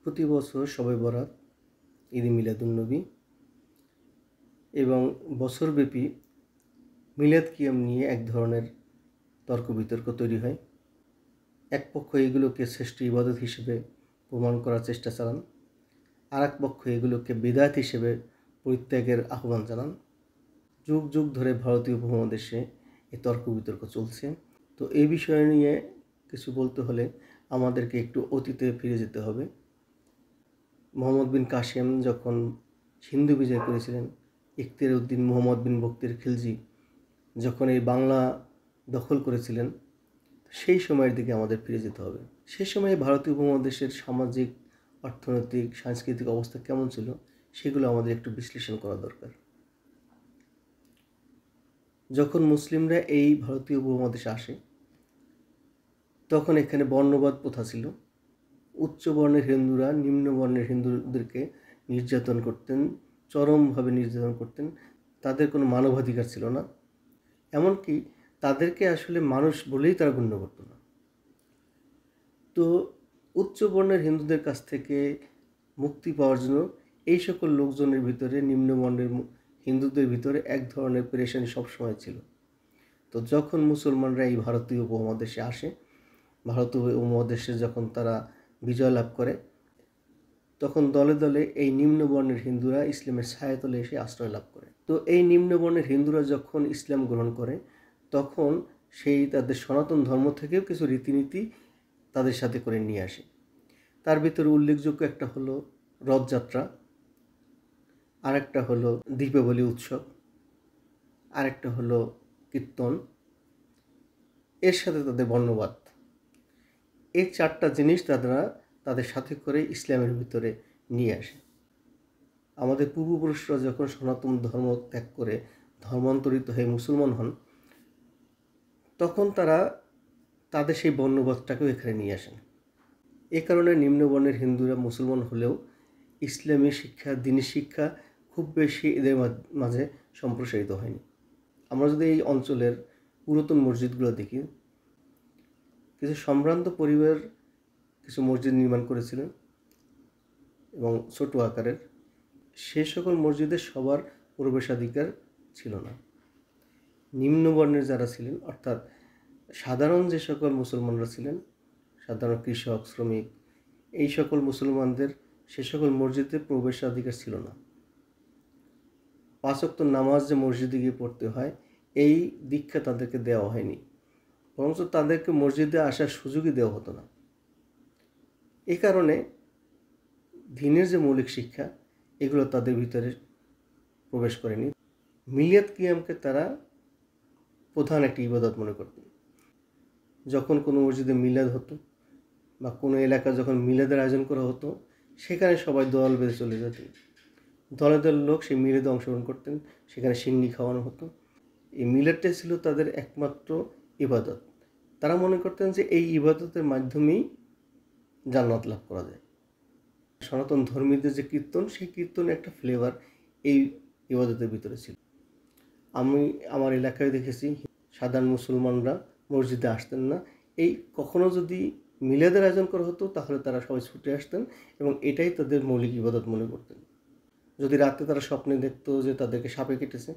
প্রতি বছর শবে বরাত, ঈদে মিলাদুন্নবী এবং বছরব্যাপী মিলাদ কিয়াম নিয়ে এক ধরনের তর্ক বিতর্ক তৈরি হয়। এক পক্ষ এগুলোকে শ্রেষ্ঠ ইবাদত হিসেবে প্রমাণ করার চেষ্টা চালান, আর এক পক্ষ এগুলোকে বিদআত হিসেবে পরিত্যাগের আহ্বান জানান। যুগ যুগ ধরে ভারতীয় উপমহাদেশে এই তর্ক বিতর্ক চলছে। তো এই বিষয় নিয়ে কিছু বলতে হলে আমাদেরকে একটু অতীতে ফিরে যেতে হবে। মোহাম্মদ বিন কাসেম যখন সিন্ধু বিজয় করেছিলেন, ইখতিয়ার উদ্দিন মুহাম্মদ বিন বখতিয়ার খিলজি যখন এই বাংলা দখল করেছিলেন, সেই সময়ের দিকে আমাদের ফিরে যেতে হবে। সেই সময়ে ভারতীয় উপমহাদেশের সামাজিক, অর্থনৈতিক, সাংস্কৃতিক অবস্থা কেমন ছিল সেগুলো আমাদের একটু বিশ্লেষণ করা দরকার। যখন মুসলিমরা এই ভারতীয় উপমহাদেশে আসে, তখন এখানে বর্ণবাদ প্রথা ছিল। উচ্চ বর্ণের হিন্দুরা নিম্ন বর্ণের হিন্দুদেরকে নির্যাতন করতেন, চরমভাবে নির্যাতন করতেন। তাদের কোনো মানবাধিকার ছিল না, এমনকি তাদেরকে আসলে মানুষ বলেই তারা গণ্য করত না। তো উচ্চ বর্ণের হিন্দুদের কাছ থেকে মুক্তি পাওয়ার জন্য এই সকল লোকজনের ভিতরে নিম্ন বর্ণের হিন্দুদের ভিতরে এক ধরনের পেরেশানি সবসময় ছিল। তো যখন মুসলমানরা এই ভারতীয় উপমহাদেশে আসে, ভারতীয় উপমহাদেশে যখন তারা বিজয় লাভ করে, তখন দলে দলে এই নিম্নবর্ণের হিন্দুরা ইসলামের ছায়াতলে এসে আশ্রয় লাভ করে। তো এই নিম্নবর্ণের হিন্দুরা যখন ইসলাম গ্রহণ করে, তখন সেই তাদের সনাতন ধর্ম থেকেও কিছু রীতিনীতি তাদের সাথে করে নিয়ে আসে। তার ভিতরে উল্লেখযোগ্য একটা হলো রথযাত্রা, আরেকটা হলো দীপাবলি উৎসব, আরেকটা হলো কীর্তন, এর সাথে তাদের বর্ণবাদ। এই চারটা জিনিস তারা তাদের সাথে করে ইসলামের ভিতরে নিয়ে আসে। আমাদের পূর্বপুরুষরা যখন সনাতন ধর্ম ত্যাগ করে ধর্মান্তরিত হয়ে মুসলমান হন, তখন তারা তাদের সেই বর্ণবাদটাকেও এখানে নিয়ে আসেন। এ কারণে নিম্নবর্ণের হিন্দুরা মুসলমান হলেও ইসলামী শিক্ষা, দ্বীনি শিক্ষা খুব বেশি এদের মাঝে সম্প্রসারিত হয়নি। আমরা যদি এই অঞ্চলের পুরাতন মসজিদগুলো দেখি, কিছু সম্ভ্রান্ত পরিবার কিছু মসজিদ নির্মাণ করেছিলেন এবং ছোট আকারের। সে সকল মসজিদে সবার প্রবেশাধিকার ছিল না। নিম্নবর্ণের যারা ছিলেন, অর্থাৎ সাধারণ যে সকল মুসলমানরা ছিলেন, সাধারণ কৃষক, শ্রমিক, এই সকল মুসলমানদের সে সকল মসজিদে প্রবেশাধিকার ছিল না। 5 ওয়াক্ত নামাজ যে মসজিদে গিয়ে পড়তে হয়, এই দীক্ষা তাদেরকে দেওয়া হয়নি, বরঞ্চ তাদেরকে মসজিদে আসার সুযোগই দেওয়া হতো না। এই কারণে দ্বীনের যে মৌলিক শিক্ষা, এগুলো তাদের ভিতরে প্রবেশ করেনি। মিলাদ কিয়ামকে তারা প্রধান একটি ইবাদত মনে করতেন। যখন কোনো মসজিদে মিলাদ হতো বা কোনো এলাকায় যখন মিলাদের আয়োজন করা হতো, সেখানে সবাই দল বেঁধে চলে যেতেন। দলে দলে লোক সেই মিলাদে অংশগ্রহণ করতেন, সেখানে সিন্নি খাওয়ানো হতো। এই মিলাদটাই ছিল তাদের একমাত্র ইবাদত। তারা মনে করতেন যে এই ইবাদতের মাধ্যমেই জান্নাত লাভ করা যায়। সনাতন ধর্মীদের যে কীর্তন, সেই কীর্তনের একটা ফ্লেভার এই ইবাদতের ভিতরে ছিল। আমি আমার এলাকায় দেখেছি সাধারণ মুসলমানরা মসজিদে আসতেন না। এই কখনো যদি মিলাদের আয়োজন করা হতো, তাহলে তারা সবাই ছুটে আসতেন এবং এটাই তাদের মৌলিক ইবাদত মনে করতেন। যদি রাতে তারা স্বপ্নে দেখতো যে তাদেরকে সাপে কেটেছে,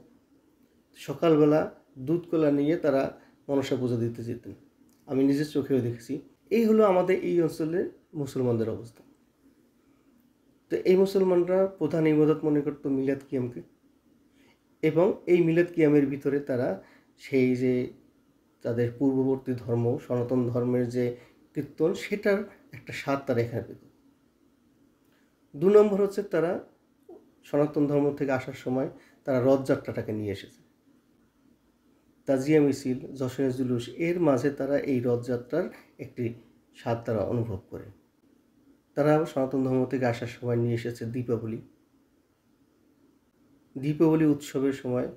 সকালবেলা দুধ কলা নিয়ে তারা মনসা পূজা দিতে যেতেন। আমি নিজের চোখেও দেখেছি। এই হলো আমাদের এই অঞ্চলের মুসলমানদের অবস্থা। তো এই মুসলমানরা প্রধান ইবাদত মনে করত মিলাদ কিয়ামকে, এবং এই মিলাদ কিয়ামের ভিতরে তারা সেই যে তাদের পূর্ববর্তী ধর্ম, সনাতন ধর্মের যে কীর্তন, সেটার একটা স্বাদ তারা এখানে পেত। 2 নম্বর হচ্ছে, তারা সনাতন ধর্ম থেকে আসার সময় তারা রথযাত্রাটাকে নিয়ে এসেছে। তাজিয়া মিছিল, যশোরের জুলুস, এর মাঝে তারা এই রথযাত্রার একটি স্বাদ তারা অনুভব করে। তারা সনাতন ধর্ম থেকে আসার সময় নিয়ে এসেছে দীপাবলি। দীপাবলি উৎসবের সময়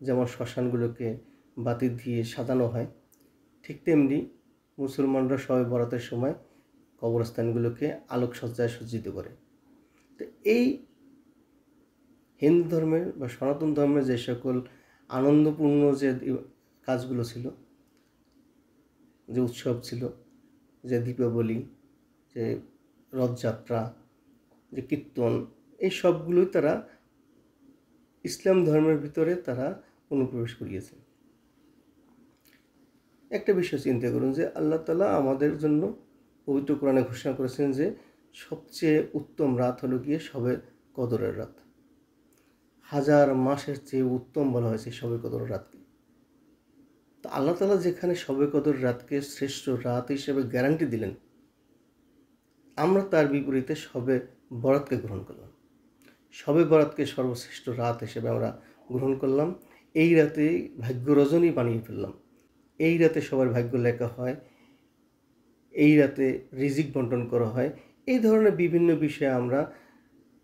যেমন শ্মশানগুলোকে বাতি দিয়ে সাজানো হয়, ঠিক তেমনি মুসলমানরা শবে বরাতের সময় কবরস্থানগুলোকে আলোকসজ্জায় সজ্জিত করে। তো এই হিন্দু ধর্মের বা সনাতন ধর্মের যে সকল আনন্দপূর্ণ যে কাজগুলো ছিল, যে উৎসব ছিল, যে দীপাবলি, যে রথযাত্রা, যে কীর্তন, এই সবগুলোই তারা ইসলাম ধর্মের ভিতরে তারা অনুপ্রবেশ করিয়েছে। একটা বিষয় চিন্তা করুন যে আল্লাহ তাআলা আমাদের জন্য পবিত্র কোরআনে ঘোষণা করেছেন যে সবচেয়ে উত্তম রাত হলো গিয়ে শবে কদরের রাত। হাজার মাসের চেয়ে উত্তম বলা হয়েছে শবে কদরের রাতকে। তো আল্লাহ তাআলা যেখানে শবে কদর রাতকে শ্রেষ্ঠ রাত হিসেবে গ্যারান্টি দিলেন, আমরা তার বিপরীতে শবে বরাতকে গ্রহণ করলাম। শবে বরাতকে সর্বশ্রেষ্ঠ রাত হিসেবে আমরা গ্রহণ করলাম। এই রাতে ভাগ্য রজনী বানিয়ে ফেললাম। এই রাতে সবার ভাগ্য লেখা হয়, এই রাতে রিজিক বন্টন করা হয়। এই ধরনের বিভিন্ন বিষয় আমরা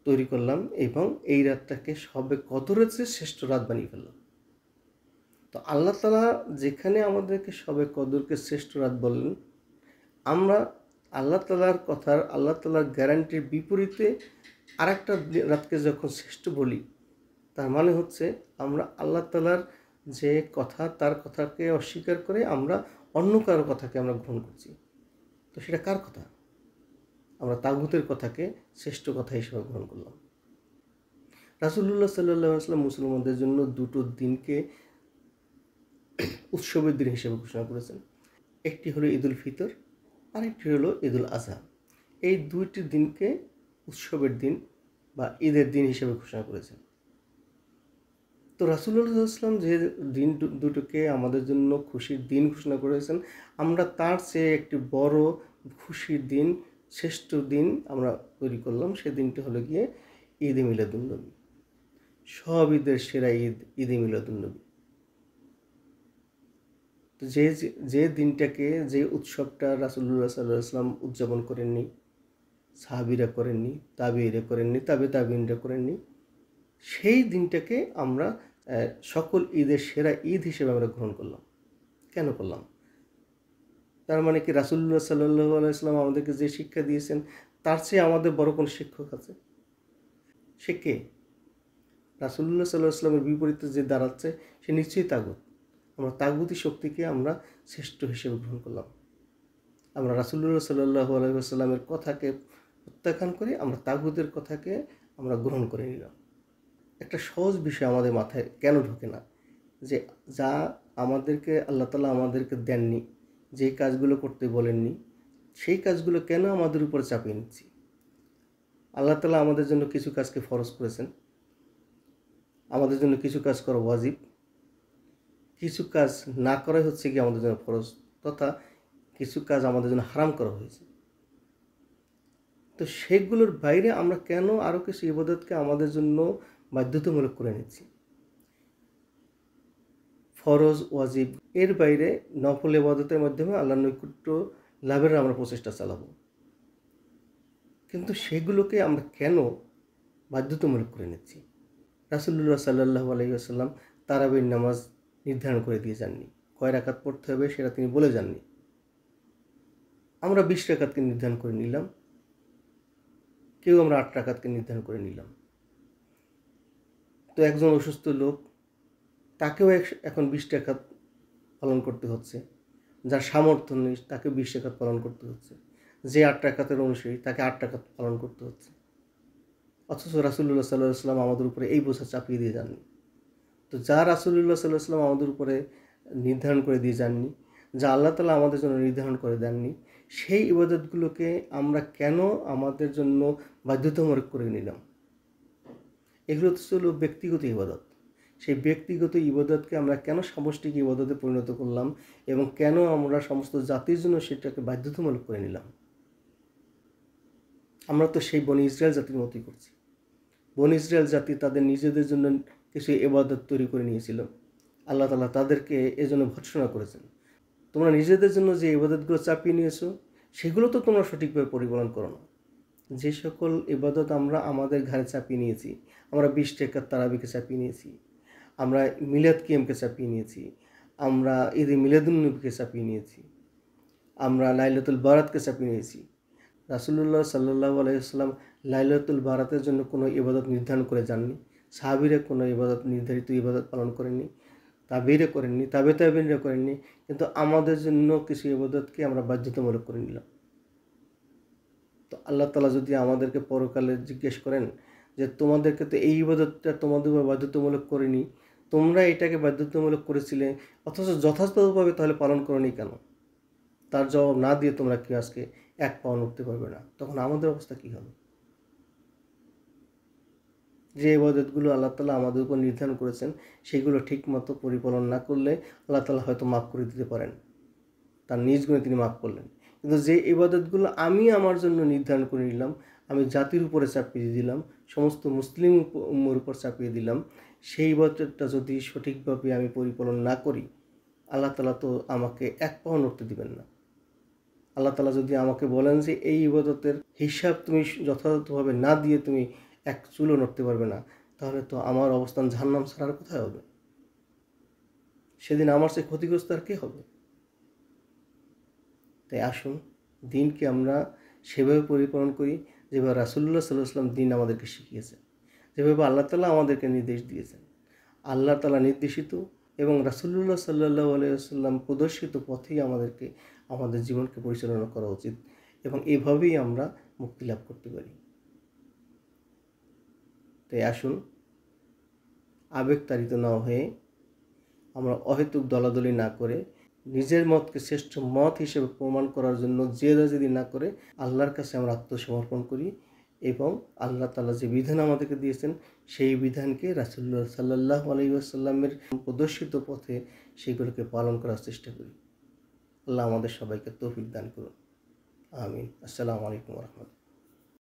তৈরি করলাম এবং এই রাতটাকে শবে কদরের চেয়ে শ্রেষ্ঠ রাত বানিয়ে ফেললাম। তো আল্লাহ তাআলা যেখানে আমাদেরকে শবে কদরকে শ্রেষ্ঠ রাত বললেন, আমরা আল্লাহ তাআলার কথার, আল্লাহ তাআলার গ্যারান্টির বিপরীতে আরেকটা রাতকে যখন শ্রেষ্ঠ বলি, তার মানে হচ্ছে আমরা আল্লাহ তাআলার যে কথা, তার কথাকে অস্বীকার করে আমরা অন্য কারো কথাকে আমরা গ্রহণ করছি। তো সেটা কার কথা? আমরা তাগুতের কথাকে শ্রেষ্ঠ কথা হিসেবে গ্রহণ করলাম। রাসূলুল্লাহ সাল্লাল্লাহু আলাইহি ওয়াসাল্লাম মুসলমানদের জন্য দুটো দিনকে উৎসবের দিন হিসেবে ঘোষণা করেছেন। একটি হলো ঈদুল ফিতর, আরেকটি হলো ঈদুল আজহা। এই দুইটি দিনকে উৎসবের দিন বা ঈদের দিন হিসেবে ঘোষণা করেছেন। তো রাসূলুল্লাহ সাল্লাল্লাহু আলাইহি ওয়াসাল্লাম যে দিন দুটোকে আমাদের জন্য খুশির দিন ঘোষণা করেছেন, আমরা তার চেয়ে একটি বড় খুশির দিন, শ্রেষ্ঠ দিন আমরা তৈরি করলাম। সে দিনটি হলো গিয়ে ঈদে মিলাদুন্নবী। সব ঈদের সেরা ঈদ, ঈদে মিলাদুন্নবী। তো যে দিনটাকে, যে উৎসবটা রাসূলুল্লাহ সাল্লাল্লাহু আলাইহি ওয়াসাল্লাম উদযাপন করেননি, সাহাবীরা করেননি, তাবেঈরা করেননি, তাবেঈনরা করেননি, সেই দিনটাকে আমরা সকল ঈদের সেরা ঈদ হিসেবে আমরা গ্রহণ করলাম। কেন করলাম? তার মানে কি রাসূলুল্লাহ সাল্লাল্লাহু আলাইহি ওয়াসাল্লাম আমাদেরকে যে শিক্ষা দিয়েছেন, তার চেয়ে আমাদের বড় কোনো শিক্ষক আছে? সে কে? রাসূলুল্লাহ সাল্লাল্লাহু আলাইহি ওয়াসাল্লামের বিপরীতে যে দাঁড়াচ্ছে, সে নিশ্চয়ই তাগুত। আমরা তাগুতি শক্তিকে আমরা শ্রেষ্ঠ হিসেবে গ্রহণ করলাম। আমরা রাসূলুল্লাহ সাল্লাল্লাহু আলাইহি ওয়াসাল্লামের কথাকে প্রত্যাখ্যান করে আমরা তাগুতের কথাকে আমরা গ্রহণ করে নিলাম। একটা সহজ বিষয় আমাদের মাথায় কেন ঢোকে না? যে যা আমাদেরকে আল্লাহ তাআলা আমাদেরকে দেননি, যে কাজগুলো করতে বলেননি, সেই কাজগুলো কেন আমাদের উপর চাপিয়ে নিচ্ছি? আল্লাহ তাআলা আমাদের জন্য কিছু কাজকে ফরজ করেছেন, আমাদের জন্য কিছু কাজ করা ওয়াজিব, কিছু কাজ না করাই হচ্ছে কি আমাদের জন্য ফরজ, তথা কিছু কাজ আমাদের জন্য হারাম করা হয়েছে। তো সেগুলোর বাইরে আমরা কেন আরও কিছু ইবাদতকে আমাদের জন্য বাধ্যতামূলক করে নিচ্ছি? ফরজ, ওয়াজিব এর বাইরে নফল ইবাদতের মাধ্যমে আল্লাহর নৈকট্য লাভের আমরা প্রচেষ্টা চালাবো, কিন্তু সেগুলোকে আমরা কেন বাধ্যতামূলক করে নিচ্ছি? রাসূলুল্লাহ সাল্লাল্লাহু আলাইহি ওয়াসাল্লাম তারাবির নামাজ নির্ধারণ করে দিয়ে যাননি, কয় রাকাত পড়তে হবে সেটা তিনি বলে যাননি। আমরা 20 রাকাতকে নির্ধারণ করে নিলাম, কেউ আমরা 8 রাকাতকে নির্ধারণ করে নিলাম। তো একজন অসুস্থ লোক, তাকেও এখন 20 রাকাত পালন করতে হচ্ছে। যার সামর্থ্য নেই তাকে 20 রাকাত পালন করতে হচ্ছে। যে 8 রাকাতের অনুসারী তাকে 8 রাকাত পালন করতে হচ্ছে। অথচ রাসূলুল্লাহ সাল্লাল্লাহু আলাইহি ওয়াসাল্লাম আমাদের উপরে এই বোঝা চাপিয়ে দিয়ে যাননি। তো যা রাসূলুল্লাহ সাল্লাল্লাহু আলাইহি ওয়াসাল্লাম আমাদের উপরে নির্ধারণ করে দিয়ে যাননি, যা আল্লাহ তাআলা আমাদের জন্য নির্ধারণ করে দেননি, সেই ইবাদতগুলোকে আমরা কেন আমাদের জন্য বাধ্যতামূলক করে নিলাম? এগুলো তো ছিল ব্যক্তিগত ইবাদত। সেই ব্যক্তিগত ইবাদতকে আমরা কেন সামষ্টিক ইবাদতে পরিণত করলাম এবং কেন আমরা সমস্ত জাতির জন্য সেটাকে বাধ্যতামূলক করে নিলাম? আমরা তো সেই বনি ইসরায়েল জাতির মতোই করছি। বনি ইসরায়েল জাতি তাদের নিজেদের জন্য কিছু ইবাদত তৈরি করে নিয়েছিল। আল্লাহ তাআলা তাদেরকে এজন্য ভর্ৎসনা করেছেন। তোমরা নিজেদের জন্য যে ইবাদতগুলো চাপিয়ে নিয়েছো, সেগুলো তো তোমরা সঠিকভাবে পরিপালন করো না। যে সকল ইবাদত আমরা আমাদের ঘাড়ে চাপিয়ে নিয়েছি, আমরা 20 রাকাত তারাবিকে চাপিয়ে নিয়েছি, আমরা মিলাদ কিয়ামকে চাপিয়ে নিয়েছি, আমরা ঈদে মিলাদুন্নবীকে চাপিয়ে নিয়েছি, আমরা লাইলাতুল বারাতকে চাপিয়ে নিয়েছি। রাসূলুল্লাহ সাল্লাল্লাহু আলাইহি ওয়াসাল্লাম লাইলাতুল বারাতের জন্য কোনো ইবাদত নির্ধারণ করে যাননি, সাহাবীরা কোনো ইবাদত, নির্ধারিত ইবাদত পালন করেননি, তাবেঈরা করেননি, তাবেঈনরা করেননি, কিন্তু আমাদের জন্য কিছু ইবাদতকে আমরা বাধ্যতামূলক করে নিলাম। তো তো আল্লাহ তাআলা যদি আমাদেরকে পরকালে জিজ্ঞেস করেন যে তোমাদেরকে তো এই ইবাদতটা তোমাদের উপর বাধ্যতামূলক করিনি, তোমরা এটাকে বাধ্যতামূলক করেছিলে অথচ যথাযথভাবে তাহলে পালন করোনি কেন? তার জবাব না দিয়ে তোমরা কি আজকে এক পাও নড়তে পারবে না? তখন আমাদের অবস্থা কী হবে? যে ইবাদতগুলো আল্লাহ তাআলা আমাদের উপর নির্ধারণ করেছেন সেগুলো ঠিকমতো পরিপালন না করলে আল্লাহ তাআলা হয়তো মাফ করে দিতে পারেন, তার নিজ গুণে তিনি মাফ করলেন। কিন্তু যে ইবাদতগুলো আমি আমার জন্য নির্ধারণ করে নিলাম, আমি জাতির উপরে চাপিয়ে দিলাম, সমস্ত মুসলিম উম্মার উপর চাপিয়ে দিলাম, সেই ইবাদতটা যদি সঠিকভাবে আমি পরিপালন না করি, আল্লাহ তাআলা তো আমাকে এক পাও নড়তে দিবেন না। আল্লাহ তাআলা যদি আমাকে বলেন যে এই ইবাদতের হিসাব তুমি যথাযথভাবে না দিয়ে তুমি এক চুলও নড়তে পারবে না, তাহলে তো আমার অবস্থান জাহান্নাম ছাড়া আর কোথায় হবে? সেদিন আমার চেয়ে ক্ষতিগ্রস্ত আর কে হবে? তাই আসুন দিনকে আমরা সেভাবে পরিপালন করি যেভাবে রাসূলুল্লাহ সাল্লাল্লাহু আলাইহি ওয়াসাল্লাম দিন আমাদেরকে শিখিয়েছেন, যেভাবে আল্লাহ তাআলা আমাদেরকে নির্দেশ দিয়েছেন। আল্লাহ তাআলা নির্দেশিত এবং রাসূলুল্লাহ সাল্লাল্লাহু আলাইহি ওয়াসাল্লাম প্রদর্শিত পথেই আমাদেরকে আমাদের জীবনকে পরিচালনা করা উচিত এবং এভাবেই আমরা মুক্তি লাভ করতে পারি। তাই আসুন আবেগতাড়িত না হয়ে আমরা অহেতুক দলাদলি না করে নিজের মতকে শ্রেষ্ঠ মত হিসেবে প্রমাণ করার জন্য জেদাজেদি না করে আল্লাহর কাছে আমরা আত্মসমর্পণ করি এবং আল্লাহ তাআলা যে বিধান আমাদেরকে দিয়েছেন সেই বিধানকে রাসূলুল্লাহ সাল্লাল্লাহু আলাইহি ওয়াসাল্লামের প্রদর্শিত পথে সেগুলোকে পালন করার চেষ্টা করি। আল্লাহ আমাদের সবাইকে তৌফিক দান করুন। আমিন। আসসালামু আলাইকুম ওয়া রাহমাতুল্লাহ।